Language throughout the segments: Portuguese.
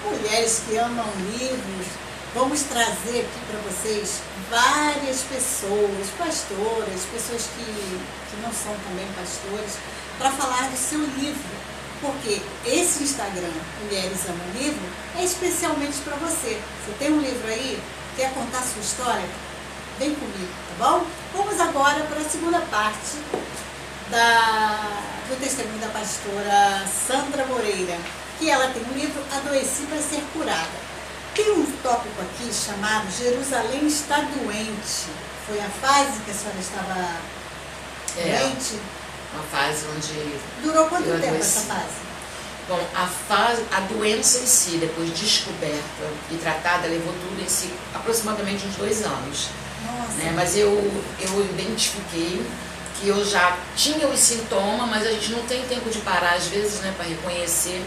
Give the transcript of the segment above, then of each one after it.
mulheres que amam livros. Vamos trazer aqui para vocês várias pessoas, pastoras, pessoas que não são também pastores, para falar do seu livro. Porque esse Instagram, Mulheres Amam Livro, é especialmente para você. Você tem um livro aí? Quer contar sua história? Vem comigo, tá bom? Vamos agora para a segunda parte do testemunho da pastora Sandra Moreira, que ela tem um livro, Adoeci para Ser Curada. Tem um tópico aqui chamado Jerusalém está doente. Foi a fase que a senhora estava doente? Uma fase onde... Durou quanto tempo essa fase? Bom, a doença em si, depois descoberta e tratada, levou tudo em si aproximadamente uns 2 anos. Nossa. Né? Mas eu identifiquei que eu já tinha os sintomas, mas a gente não tem tempo de parar, às vezes, né, para reconhecer,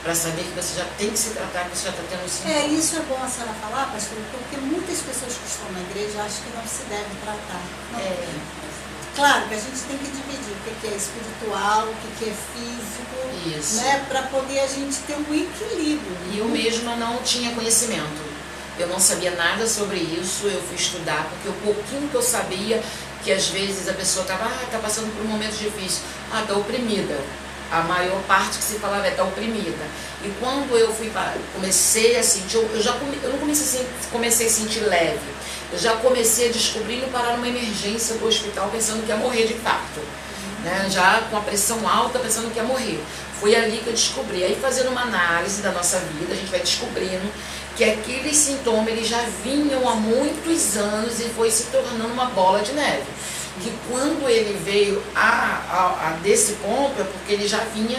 para saber que você já tem que se tratar, que você já está tendo sintomas. Isso é bom a senhora falar, pastor, porque muitas pessoas que estão na igreja acham que não se deve tratar. Claro que a gente tem que dividir o que é espiritual, o que é físico, Isso. Né, para poder a gente ter um equilíbrio. E eu mesma não tinha conhecimento. Eu não sabia nada sobre isso, eu fui estudar, porque o pouquinho que eu sabia, que às vezes a pessoa estava, tá passando por um momento difícil, tá oprimida. A maior parte que se falava tá oprimida. E quando eu comecei a sentir, eu não comecei a sentir leve. Eu já comecei a descobrir e parar numa emergência do hospital pensando que ia morrer de infarto. Né? Já com a pressão alta, pensando que ia morrer. Foi ali que eu descobri. Aí fazendo uma análise da nossa vida, a gente vai descobrindo que aqueles sintomas eles já vinham há muitos anos e foi se tornando uma bola de neve. Que quando ele veio a desse ponto é porque ele já vinha,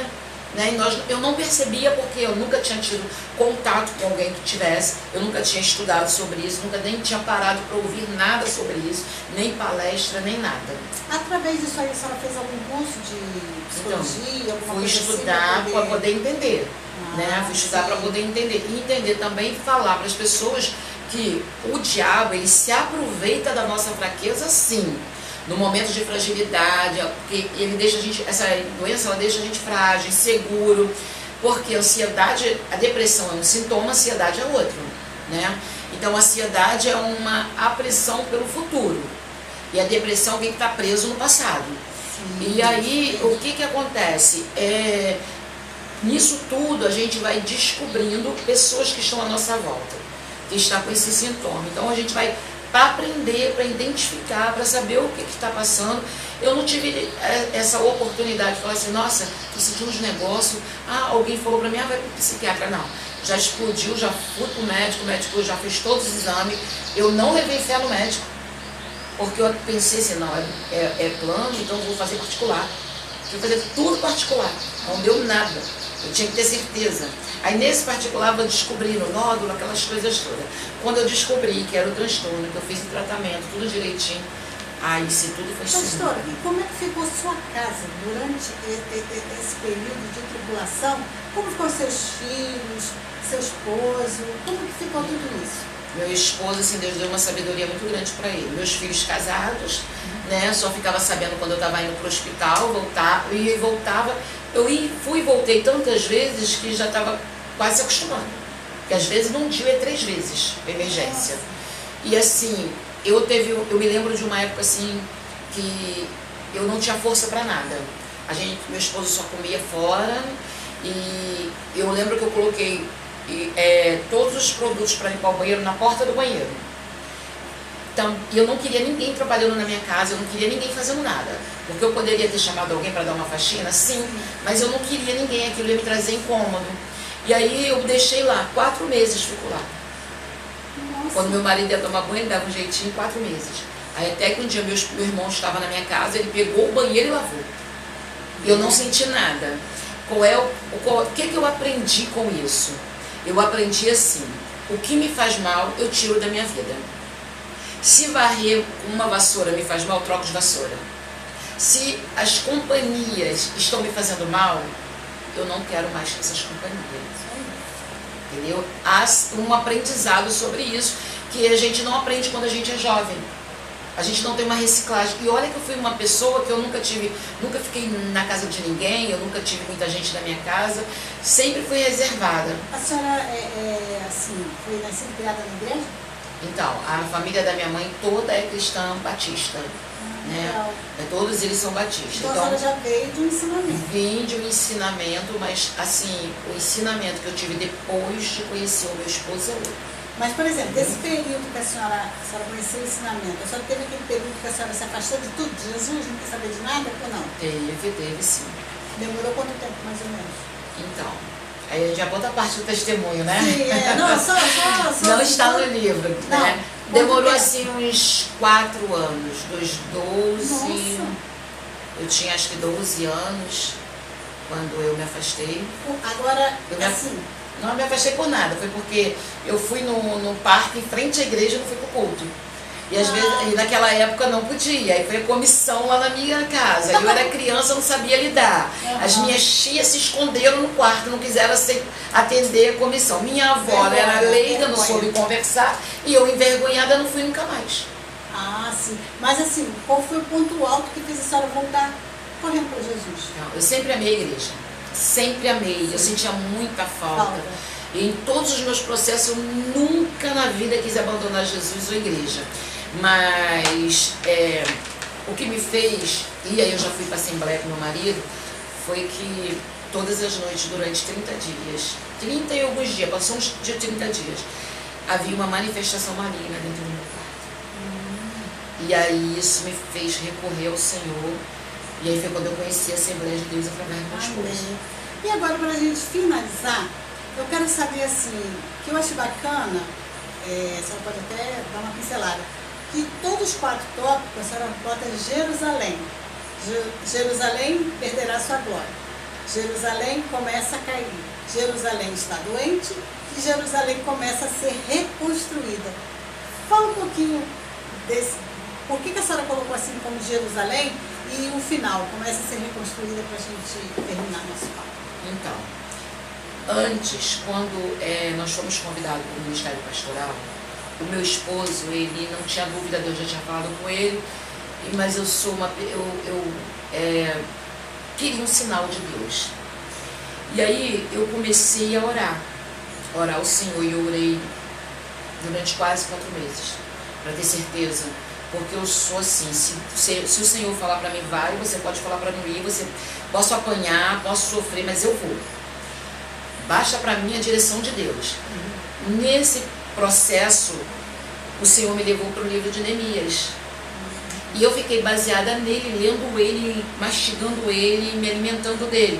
né? E eu não percebia porque eu nunca tinha tido contato com alguém que tivesse, eu nunca tinha estudado sobre isso, nunca nem tinha parado para ouvir nada sobre isso, nem palestra, nem nada. Através disso aí, a senhora fez algum curso de psicologia? Então, fui estudar para poder entender, né? Fui estudar para poder entender. E entender também, falar para as pessoas que o diabo, ele se aproveita da nossa fraqueza, sim. No momento de fragilidade, porque ele deixa a gente, essa doença ela deixa a gente frágil, inseguro, porque a ansiedade, a depressão é um sintoma, a ansiedade é outro, né? Então a ansiedade é uma apreensão pelo futuro e a depressão é alguém que está preso no passado. Sim. E aí o que acontece? Nisso tudo a gente vai descobrindo pessoas que estão à nossa volta, que estão com esse sintoma. Então a gente vai para aprender, para identificar, para saber o que está passando. Eu não tive essa oportunidade de falar assim, nossa, tô sentindo uns negócios, alguém falou para mim, vai para o psiquiatra. Não, já explodiu, já fui para o médico já fez todos os exames, eu não levei fé no médico, porque eu pensei assim, não, é plano, então eu vou fazer particular. Fui fazer tudo particular, não deu nada, eu tinha que ter certeza. Aí nesse particular eu descobri o nódulo, aquelas coisas todas. Quando eu descobri que era o transtorno, que eu fiz o tratamento, tudo direitinho, aí se tudo foi sumido. Pastora, e como é que ficou sua casa durante esse período de tribulação? Como ficou seus filhos, seu esposo? Como que ficou tudo isso? Meu esposo, assim, Deus deu uma sabedoria muito grande para ele. Meus filhos casados, né, só ficava sabendo quando eu estava indo para o hospital, voltava. Eu fui e voltei tantas vezes que já estava quase se acostumando. Porque às vezes num dia é 3 vezes emergência. E assim, eu me lembro de uma época assim que eu não tinha força para nada. Meu esposo só comia fora e eu lembro que eu coloquei todos os produtos para limpar o banheiro na porta do banheiro. Então, eu não queria ninguém trabalhando na minha casa, eu não queria ninguém fazendo nada. Porque eu poderia ter chamado alguém para dar uma faxina, sim, mas eu não queria ninguém, aquilo ia me trazer incômodo. E aí eu deixei lá, 4 meses fico lá. Nossa. Quando meu marido ia tomar banho, ele dava um jeitinho, 4 meses. Aí até que um dia meu irmão estava na minha casa, ele pegou o banheiro e lavou. Eu não senti nada. O que eu aprendi com isso? Eu aprendi assim, o que me faz mal, eu tiro da minha vida. Se varrer com uma vassoura me faz mal, eu troco de vassoura. Se as companhias estão me fazendo mal, eu não quero mais essas companhias. Entendeu? Há um aprendizado sobre isso, que a gente não aprende quando a gente é jovem. A gente não tem uma reciclagem. E olha que eu fui uma pessoa que eu nunca fiquei na casa de ninguém, eu nunca tive muita gente na minha casa, sempre fui reservada. A senhora assim, foi nascida e criada na igreja? Então, a família da minha mãe toda é cristã batista. Né? Todos eles são batistas. Então a senhora já veio de um ensinamento. Vim de um ensinamento, mas assim, o ensinamento que eu tive depois de conhecer o meu esposo é outro. Mas, por exemplo, desse período que a senhora conheceu o ensinamento, a senhora teve aquele período que a senhora se afastou de tudo, de Jesus, não quis saber de nada ou não? Teve sim. Demorou quanto tempo, mais ou menos? Então, aí já conta a parte do testemunho, né? Sim, não, só não está no livro, não, né? Demorou assim uns 4 anos, dos 12, Nossa. Eu tinha acho que 12 anos quando eu me afastei. Agora, assim... Não me afastei por nada, foi porque eu fui no parque em frente à igreja, não fui pro culto. E às vezes, e naquela época não podia, aí foi a comissão lá na minha casa. Eu era criança, eu não sabia lidar. As minhas tias se esconderam no quarto, não quiseram atender a comissão. Minha avó era leiga, não soube conversar, e eu envergonhada não fui nunca mais. Ah, sim. Mas assim, qual foi o ponto alto que fez a senhora voltar correndo para Jesus? Não, eu sempre amei a igreja. Sempre amei, eu sentia muita falta. E em todos os meus processos, eu nunca na vida quis abandonar Jesus ou a igreja. Mas o que me fez, e aí eu já fui para a Assembleia com meu marido, foi que todas as noites, durante 30 dias, 30 e alguns dias, passou uns de 30 dias, havia uma manifestação maligna dentro do meu quarto. E aí isso me fez recorrer ao Senhor. E aí foi quando eu conheci a Assembleia de Deus através do meu esposo. E agora, para a gente finalizar, eu quero saber assim, que eu acho bacana, a senhora pode até dar uma pincelada, que todos os 4 tópicos a senhora bota Jerusalém. Jerusalém perderá sua glória. Jerusalém começa a cair. Jerusalém está doente e Jerusalém começa a ser reconstruída. Fala um pouquinho desse. Por que a senhora colocou assim como Jerusalém e o final começa a ser reconstruída para a gente terminar nosso papo? Então, antes, quando nós fomos convidados para o Ministério Pastoral, o meu esposo, ele não tinha dúvida, Deus já tinha falado com ele, mas eu queria um sinal de Deus. E aí eu comecei a orar ao Senhor, e eu orei durante quase 4 meses, para ter certeza. Porque eu sou assim, se o Senhor falar para mim, vai, você pode falar para não ir, posso apanhar, posso sofrer, mas eu vou. Basta para mim a direção de Deus. Nesse processo, o Senhor me levou para o livro de Neemias. E eu fiquei baseada nele, lendo ele, mastigando ele, me alimentando dele.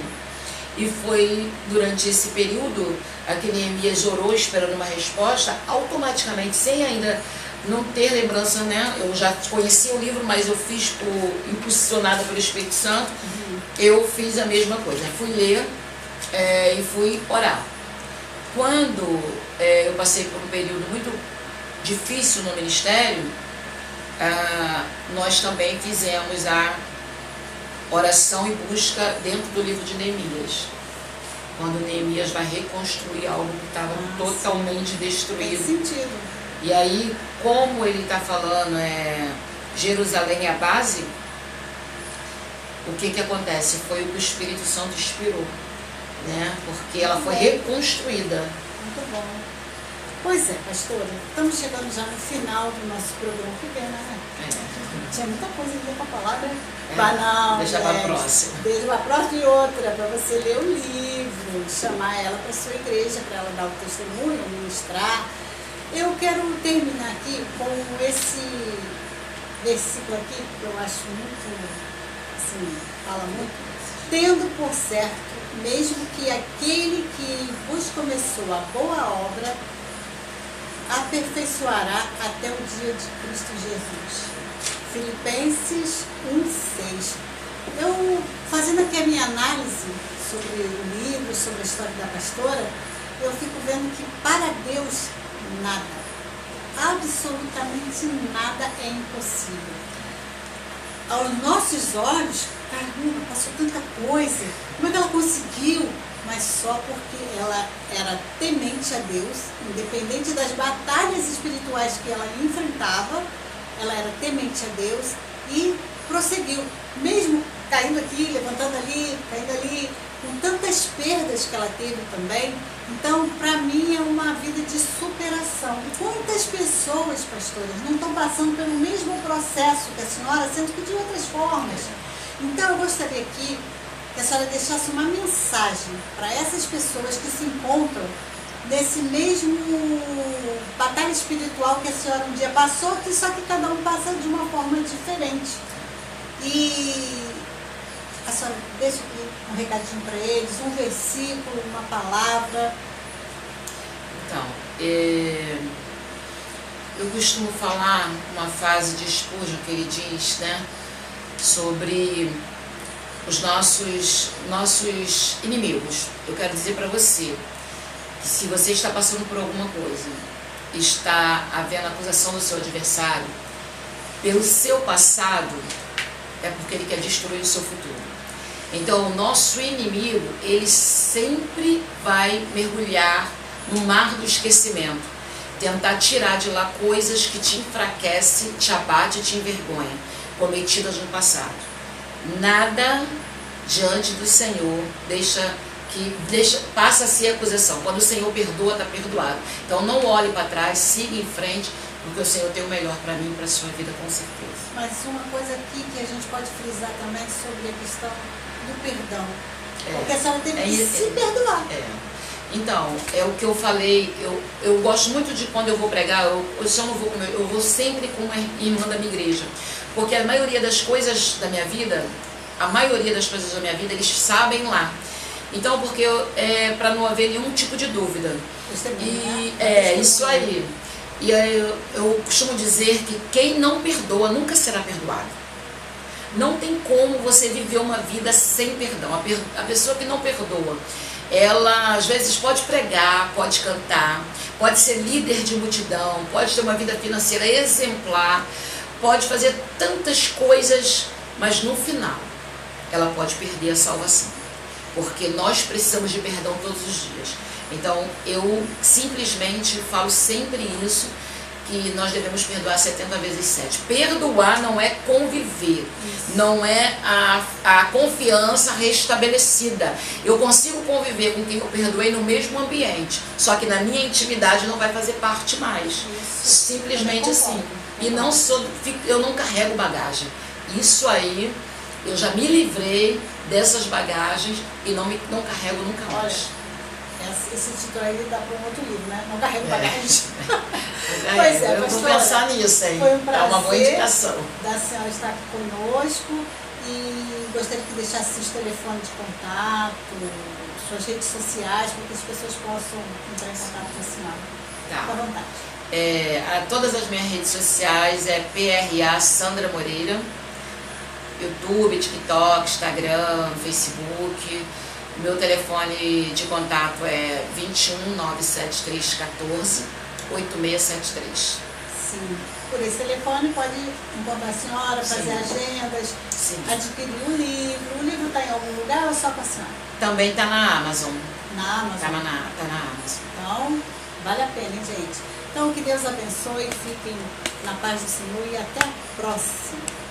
E foi durante esse período, que Neemias orou esperando uma resposta, automaticamente, sem ainda não ter lembrança, né? Eu já conhecia o livro, mas eu fiz impulsionada pelo Espírito Santo, eu fiz a mesma coisa. Fui ler e fui orar. Quando eu passei por um período muito difícil no ministério, nós também fizemos a oração e busca dentro do livro de Neemias. Quando Neemias vai reconstruir algo que estava totalmente destruído. Tem sentido. E aí, como ele está falando, Jerusalém é a base, o que acontece? Foi o que o Espírito Santo inspirou, né? Porque ela foi reconstruída. Muito bom. Pois é, pastora, estamos chegando já no final do nosso programa. Que pena, né? Tinha muita coisa ainda para falar, né? Banal. Deixa para a próxima. Deixa para a próxima e outra, para você ler o livro, chamar ela para sua igreja, para ela dar o testemunho, ministrar. Eu quero terminar aqui com esse versículo aqui, que eu acho muito, assim, fala muito. Tendo por certo, mesmo que aquele que vos começou a boa obra, aperfeiçoará até o dia de Cristo Jesus. Filipenses 1:6. Eu, fazendo aqui a minha análise sobre o livro, sobre a história da pastora, eu fico vendo que para Deus nada, absolutamente nada é impossível. Aos nossos olhos, caramba, passou tanta coisa, como é que ela conseguiu? Mas só porque ela era temente a Deus, independente das batalhas espirituais que ela enfrentava, ela era temente a Deus e prosseguiu, mesmo caindo aqui, levantando ali, caindo ali, com tantas perdas que ela teve também. Então, para mim, é uma vida de superação. E quantas pessoas, pastores, não estão passando pelo mesmo processo que a senhora, sendo que de outras formas? Então, eu gostaria aqui que a senhora deixasse uma mensagem para essas pessoas que se encontram nesse mesmo batalha espiritual que a senhora um dia passou, que só que cada um passa de uma forma diferente. E a senhora deixa aqui um recadinho para eles, um versículo, uma palavra. Então, eu costumo falar uma frase de Spurgeon que ele diz, né, sobre os nossos inimigos. Eu quero dizer para você que se você está passando por alguma coisa, está havendo acusação do seu adversário, pelo seu passado, é porque ele quer destruir o seu futuro. Então, o nosso inimigo, ele sempre vai mergulhar no mar do esquecimento, tentar tirar de lá coisas que te enfraquecem, te abate e te envergonha, cometidas no passado. Nada diante do Senhor passa a ser acusação. Quando o Senhor perdoa, está perdoado. Então, não olhe para trás, siga em frente, porque o Senhor tem o melhor para mim e para a sua vida, com certeza. Mas uma coisa aqui que a gente pode frisar também sobre a questão do perdão. Porque a senhora teve que se perdoar. Então, é o que eu falei, eu gosto muito de quando eu vou pregar, eu vou sempre com uma irmã da minha igreja. Porque a maioria das coisas da minha vida, eles sabem lá. Então, porque para não haver nenhum tipo de dúvida. Isso aí. E eu costumo dizer que quem não perdoa nunca será perdoado. Não tem como você viver uma vida sem perdão. A pessoa que não perdoa, ela às vezes pode pregar, pode cantar, pode ser líder de multidão, pode ter uma vida financeira exemplar, pode fazer tantas coisas, mas no final ela pode perder a salvação. Porque nós precisamos de perdão todos os dias. Então, eu simplesmente falo sempre isso, que nós devemos perdoar 70 vezes 7. Perdoar não é conviver, não é a confiança restabelecida. Eu consigo conviver com quem eu perdoei no mesmo ambiente, só que na minha intimidade não vai fazer parte mais. Simplesmente assim. E eu não carrego bagagem. Isso aí, eu já me livrei dessas bagagens e não carrego nunca mais. Esse título aí dá para um outro livro, né? Não carrego bagagem. Pois é, eu vou pensar nisso aí. Foi um prazer. É uma boa indicação da senhora estar aqui conosco e gostaria que deixasse seus telefones de contato, suas redes sociais, para que as pessoas possam entrar em contato com a senhora. Fique à vontade. Todas as minhas redes sociais é PRA Sandra Moreira, YouTube, TikTok, Instagram, Facebook. Meu telefone de contato é 21 973 14 8673. Sim, por esse telefone pode encontrar a senhora, fazer agendas, adquirir o livro. O livro está em algum lugar ou só com a senhora? Também está na Amazon. Na Amazon? Tá na Amazon. Então, vale a pena, hein, gente? Então, que Deus abençoe, fiquem na paz do Senhor e até a próxima.